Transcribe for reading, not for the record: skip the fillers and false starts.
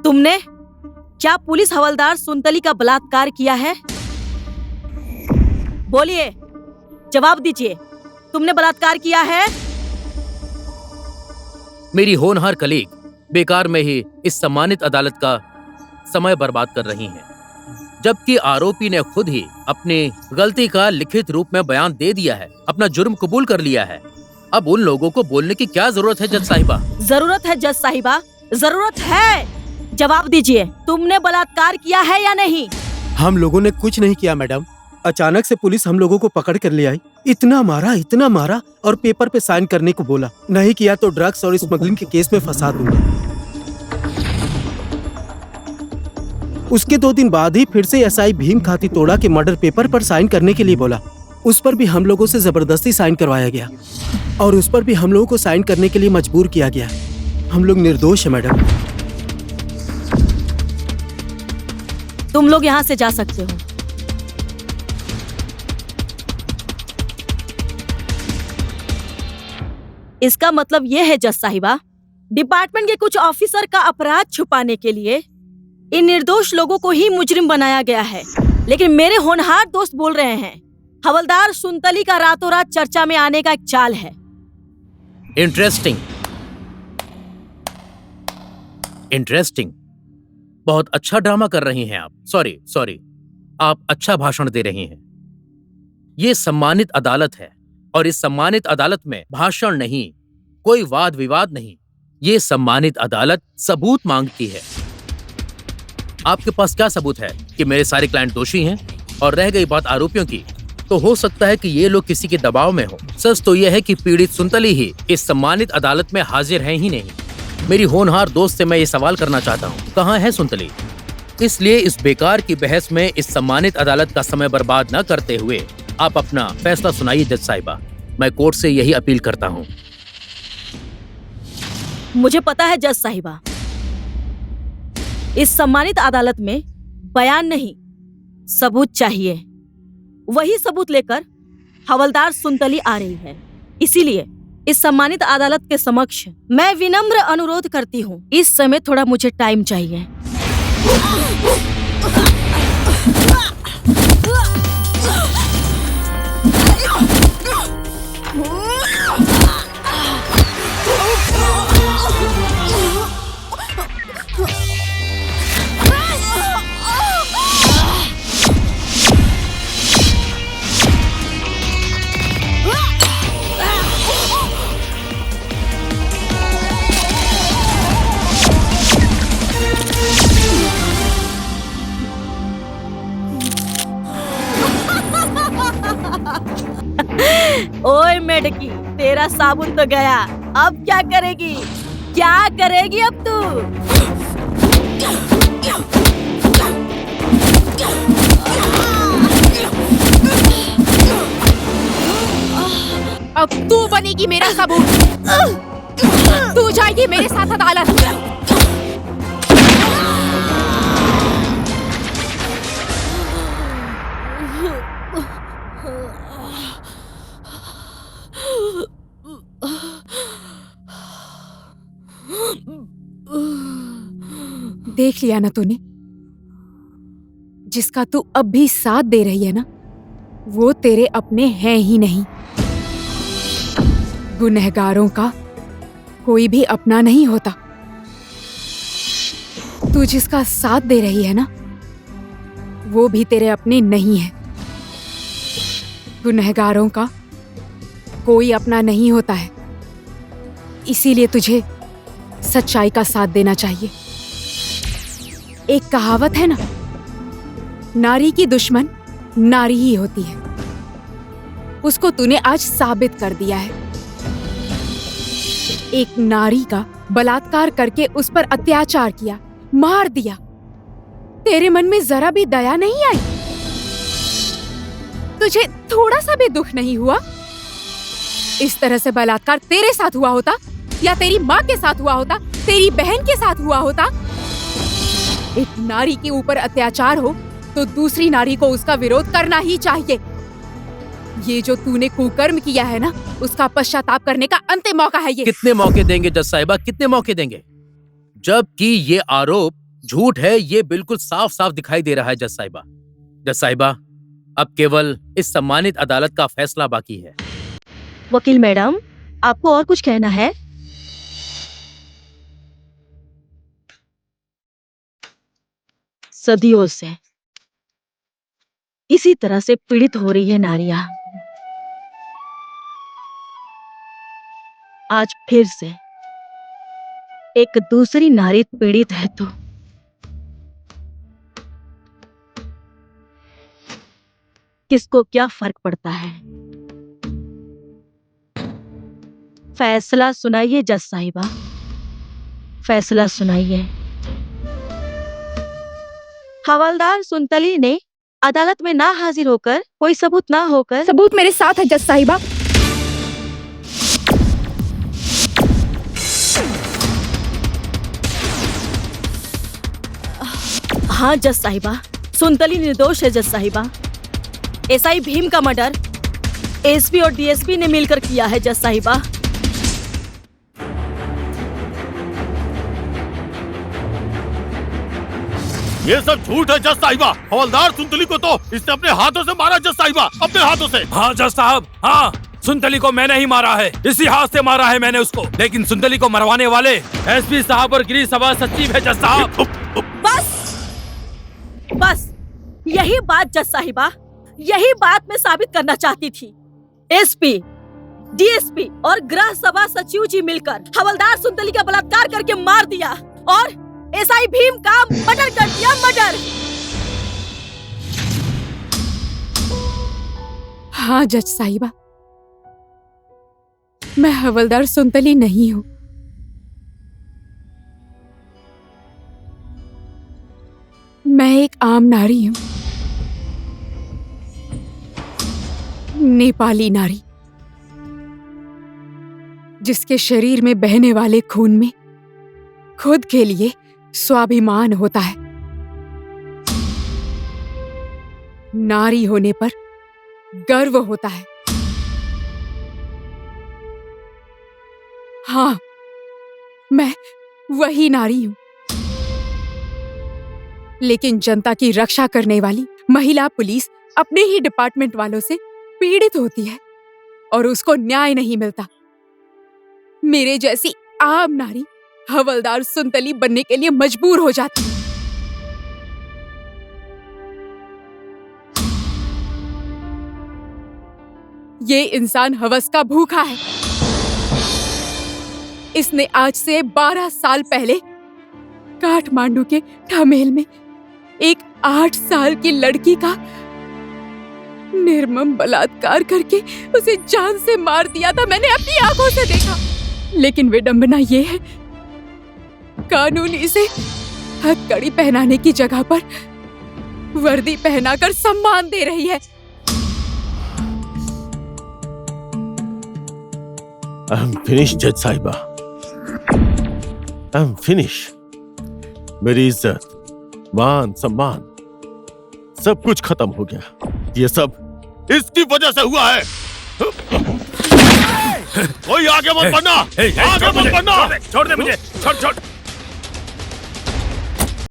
तुमने क्या पुलिस हवलदार सुनतली का बलात्कार किया है? बोलिए, जवाब दीजिए, तुमने बलात्कार किया है? मेरी होनहार कलीग बेकार में ही इस सम्मानित अदालत का समय बर्बाद कर रही हैं, जबकि आरोपी ने खुद ही अपनी गलती का लिखित रूप में बयान दे दिया है, अपना जुर्म कबूल कर लिया है। अब उन लोगों को बोलने की क्या जरूरत है जज साहिबा? जरूरत है जज साहिबा, जरूरत है। जवाब दीजिए, तुमने बलात्कार किया है या नहीं? हम लोगों ने कुछ नहीं किया मैडम। अचानक से पुलिस हम लोगों को पकड़ कर ले आई, इतना मारा और पेपर पे साइन करने को बोला। नहीं किया तो ड्रग्स और स्मगलिंग के केस में फंसा दूंगा। उसके 2 दिन बाद ही फिर से एसआई भीम खाती तोड़ा के मर्डर पेपर पर साइन करने के लिए बोला। उस पर भी हम लोगों से जबरदस्ती साइन करवाया गया और उस पर भी हम लोगों को साइन करने के लिए मजबूर किया गया। हम लोग निर्दोष है मैडम। तुम लोग यहाँ से जा सकते हो। इसका मतलब यह है जज साहिबा, डिपार्टमेंट के कुछ ऑफिसर का अपराध छुपाने के लिए इन निर्दोष लोगों को ही मुजरिम बनाया गया है। लेकिन मेरे होनहार दोस्त बोल रहे हैं हवलदार सुनतली का रातों रात चर्चा में आने का एक चाल है। इंटरेस्टिंग। बहुत अच्छा ड्रामा कर रही हैं आप। सॉरी, आप अच्छा भाषण दे रही हैं। ये सम्मानित अदालत है और इस सम्मानित अदालत में भाषण नहीं, कोई वाद विवाद नहीं। ये सम्मानित अदालत सबूत मांगती है। आपके पास क्या सबूत है कि मेरे सारे क्लाइंट दोषी हैं? और रह गई बात आरोपियों की, तो हो सकता है कि ये लोग किसी के दबाव में हो। सच तो यह है कि पीड़ित सुनतली ही इस सम्मानित अदालत में हाजिर है ही नहीं। मेरी होनहार दोस्त से मैं ये सवाल करना चाहता हूँ, कहाँ है सुनतली? इसलिए इस बेकार की बहस में इस सम्मानित अदालत का समय बर्बाद न करते हुए आप अपना फैसला सुनाइए जज साहिबा। मैं कोर्ट से यही अपील करता हूँ। मुझे पता है जज साहिबा, इस सम्मानित अदालत में बयान नहीं, सबूत चाहिए। वही सबूत लेकर हवलदार सुनतली आ रही है। इसीलिए इस सम्मानित अदालत के समक्ष मैं विनम्र अनुरोध करती हूँ, इस समय थोड़ा मुझे टाइम चाहिए। ओए मेढकी, तेरा साबुन तो गया, अब क्या करेगी? क्या करेगी अब तू? अब तू बनेगी मेरा साबुन। तू जाएगी मेरे साथ अदालत। देख लिया ना तूने, जिसका तू अब भी साथ दे रही है ना, वो तेरे अपने हैं ही नहीं। गुनहगारों का कोई भी अपना नहीं होता। तू जिसका साथ दे रही है ना, वो भी तेरे अपने नहीं है। गुनहगारों का कोई अपना नहीं होता है। इसीलिए तुझे सच्चाई का साथ देना चाहिए। एक कहावत है ना, नारी की दुश्मन नारी ही होती है। उसको तूने आज साबित कर दिया है। एक नारी का बलात्कार करके उस पर अत्याचार किया, मार दिया। तेरे मन में जरा भी दया नहीं आई? तुझे थोड़ा सा भी दुख नहीं हुआ? इस तरह से बलात्कार तेरे साथ हुआ होता या तेरी माँ के साथ हुआ होता, तेरी बहन के साथ हुआ होता, एक नारी के ऊपर अत्याचार हो तो दूसरी नारी को उसका विरोध करना ही चाहिए। ये जो तूने कुकर्म किया है ना, उसका पश्चाताप करने का अंतिम मौका है ये। कितने मौके देंगे जज साहिबा, कितने मौके देंगे? जबकि ये आरोप झूठ है ये बिल्कुल साफ साफ दिखाई दे रहा है जज साहिबा। जज साहिबा, अब केवल इस सम्मानित अदालत का फैसला बाकी है। वकील मैडम, आपको और कुछ कहना है? सदियों से इसी तरह से पीड़ित हो रही है नारियां। आज फिर से एक दूसरी नारी पीड़ित है तो किसको क्या फर्क पड़ता है? फैसला सुनाइए जज साहिबा, फैसला सुनाइए। हवलदार सुनतली ने अदालत में ना हाजिर होकर, कोई सबूत ना होकर। सबूत मेरे साथ है जज साहिबा। हाँ जज साहिबा, सुनतली निर्दोष है जज साहिबा। एसआई भीम का मर्डर एसपी और डीएसपी ने मिलकर किया है जज साहिबा। ये सब झूठ है जज साहिबा। हवलदार सुनतली को तो इसने अपने हाथों से मारा जज साहिबा, अपने हाथों से। हाँ जज साहब, हाँ, सुनतली को मैंने ही मारा है, इसी हाथ से मारा है मैंने उसको। लेकिन सुनतली को मरवाने वाले एसपी साहब और गिरी सभा सचिव है जज साहब। बस बस, यही बात जज साहिबा, यही बात मैं साबित करना चाहती थी। एसपी, डीएसपी और गृह सभा सचिव जी मिलकर हवलदार सुनतली का बलात्कार करके मार दिया और एसआई भीम का मर्डर कर दिया, मर्डर। हाँ जज साहिबा, मैं हवलदार सुनतली नहीं हूँ। मैं एक आम नारी हूँ, नेपाली नारी, जिसके शरीर में बहने वाले खून में खुद के लिए स्वाभिमान होता है। नारी होने पर गर्व होता है। हाँ, मैं वही नारी हूं। लेकिन जनता की रक्षा करने वाली महिला पुलिस अपने ही डिपार्टमेंट वालों से पीड़ित होती है और उसको न्याय नहीं मिलता। मेरे जैसी आम नारी हवलदार सुनतली बनने के लिए मजबूर हो जाती है। ये इंसान हवस का भूखा है। इसने आज से 12 साल पहले काठमांडू के ठमेल में एक 8 साल की लड़की का निर्मम बलात्कार करके उसे जान से मार दिया था। मैंने अपनी आंखों से देखा। लेकिन विडंबना ये है, कानून इसे हथकड़ी पहनाने की जगह पर वर्दी पहनाकर सम्मान दे रही है। I'm finished, जज साहिबा। I'm finished। मेरी इज्जत, मान, सम्मान सब कुछ खत्म हो गया। ये सब इसकी वजह से हुआ है। कोई आगे मत बढ़ना, आगे मत बढ़ना। छोड़ दे मुझे, छोड़।